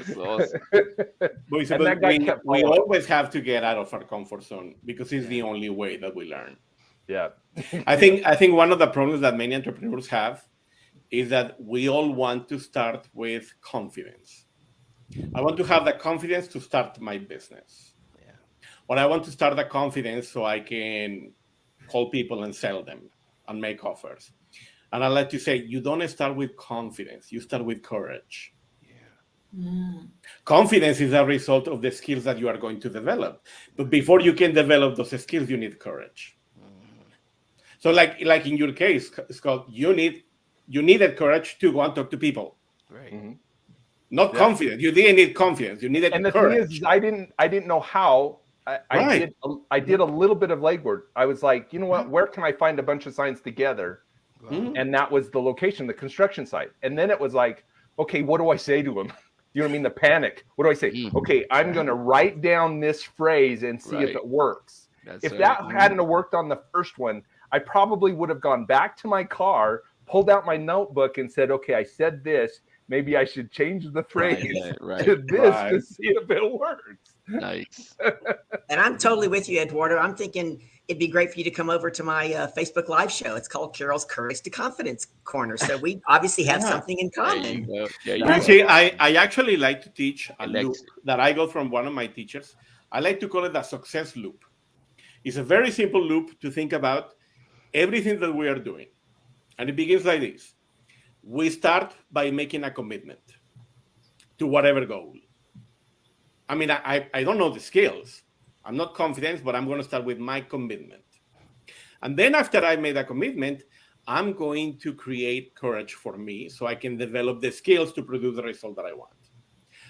That's awesome. But we always have to get out of our comfort zone because it's the only way that we learn. Yeah. I think one of the problems that many entrepreneurs have is that we all want to start with confidence. I want to have the confidence to start my business. Yeah. Or I want to start the confidence so I can call people and sell them and make offers. And I like to say, you don't start with confidence, you start with courage. Confidence is a result of the skills that you are going to develop. But before you can develop those skills, you need courage. So like in your case, Scott, you needed courage to go and talk to people. Right. Not confidence. You didn't need confidence. You needed courage. And the thing is, I didn't know how. I did a little bit of legwork. I was like, you know what? Where can I find a bunch of signs together? And that was the location, the construction site. And then it was like, okay, what do I say to him? You know what I mean? The panic. What do I say? Okay, I'm going to write down this phrase and see if it works. If that hadn't worked on the first one, I probably would have gone back to my car, pulled out my notebook and said, okay, I said this. Maybe I should change the phrase to this to see if it works. Nice. And I'm totally with you, Eduardo. I'm thinking it'd be great for you to come over to my Facebook Live show. It's called Carol's Courage to Confidence Corner. So we obviously have something in common. You see, I actually like to teach a loop that I got from one of my teachers. I like to call it a success loop. It's a very simple loop to think about everything that we are doing. And it begins like this. We start by making a commitment to whatever goal. I mean, I don't know the skills. I'm not confident, but I'm going to start with my commitment. And then after I made a commitment, I'm going to create courage for me so I can develop the skills to produce the result that I want.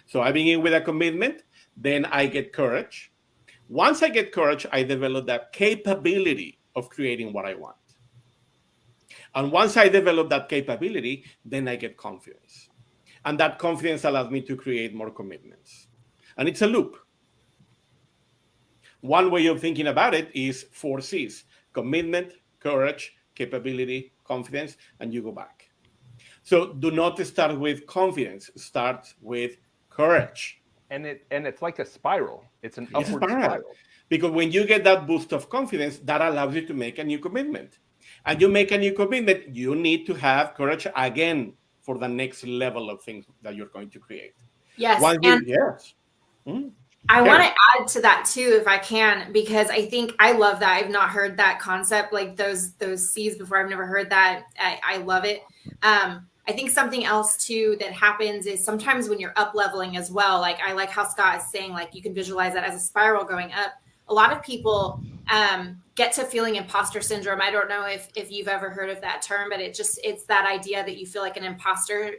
So I begin with a commitment, then I get courage. Once I get courage, I develop that capability of creating what I want. And once I develop that capability, then I get confidence. And that confidence allows me to create more commitments. And it's a loop. One way of thinking about it is 4 C's: commitment, courage, capability, confidence, and you go back. So do not start with confidence. Start with courage. And it's like a spiral. It's an upward spiral. Because when you get that boost of confidence, that allows you to make a new commitment. And you make a new commitment, you need to have courage again for the next level of things that you're going to create. Yes. I want to add to that too, if I can, because I think I love that. I've not heard that concept, like those C's before. I've never heard that. I love it. I think something else too that happens is sometimes when you're up leveling as well, like I like how Scott is saying, like you can visualize that as a spiral going up. A lot of people get to feeling imposter syndrome. I don't know if you've ever heard of that term, but it's that idea that you feel like an imposter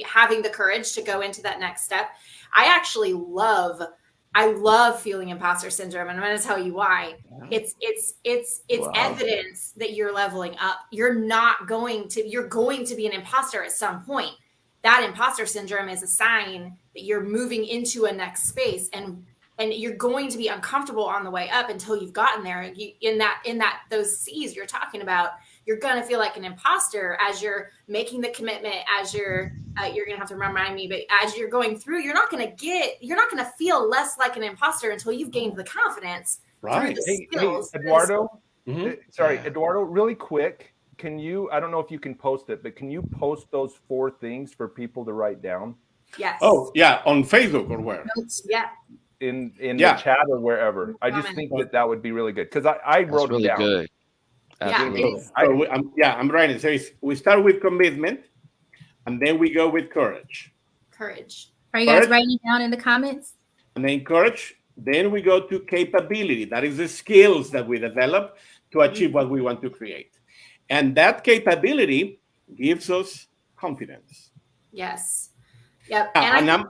having the courage to go into that next step. I love feeling imposter syndrome, and I'm going to tell you why. It's evidence that you're leveling up. You're going to be an imposter at some point. That imposter syndrome is a sign that you're moving into a next space, and you're going to be uncomfortable on the way up until you've gotten there. Those C's you're talking about, you're going to feel like an imposter as you're making the commitment, as you're going to have to remind me, but as you're going through, you're not going to feel less like an imposter until you've gained the confidence. Right. Hey, Eduardo, Eduardo, really quick. Can you, I don't know if you can post it, but can you post those 4 things for people to write down? Yes. Oh, yeah. On Facebook or where? Yeah. In the chat or wherever. I just think that would be really good because I wrote it down. Good. I'm writing. So we start with commitment, and then we go with courage. Are you guys writing it down in the comments? And then courage. Then we go to capability. That is the skills that we develop to achieve what we want to create. And that capability gives us confidence. Yes. Yep. And I'm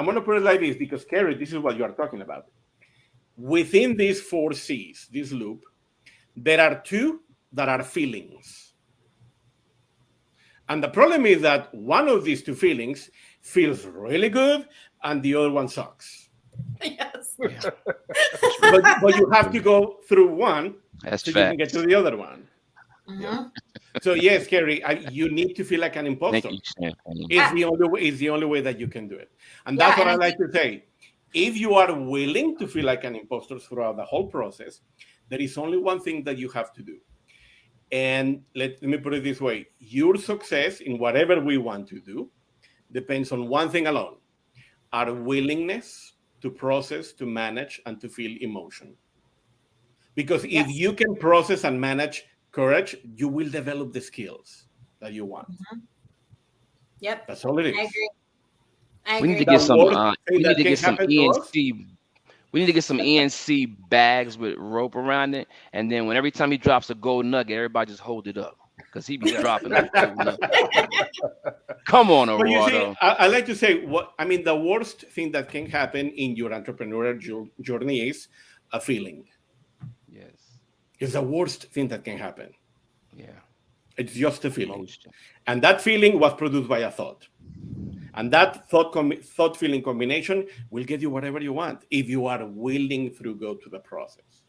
going to put it like this because, Carrie, this is what you are talking about. Within these 4 C's, this loop, there are 2 that are feelings. And the problem is that one of these 2 feelings feels really good and the other one sucks. Yes. but you have to go through one so you can get to the other one. Mm-hmm. So yes, Kerry, you need to feel like an imposter. It's the only way that you can do it. And that's what I like to say. If you are willing to feel like an imposter throughout the whole process, there is only one thing that you have to do. And let me put it this way. Your success in whatever we want to do depends on one thing alone: our willingness to process, to manage, and to feel emotion. Because if you can process and manage courage, you will develop the skills that you want. Yep. That's all it is. I agree. We need to get some. We need to get some ENC. We need to get some ENC bags with rope around it, and then every time he drops a gold nugget, everybody just hold it up because he be dropping a gold nugget. Come on, Eduardo. I like to say the worst thing that can happen in your entrepreneurial journey is a feeling. Yes. It's the worst thing that can happen. Yeah. It's just a feeling. And that feeling was produced by a thought. And that thought-feeling combination will get you whatever you want if you are willing to go to the process.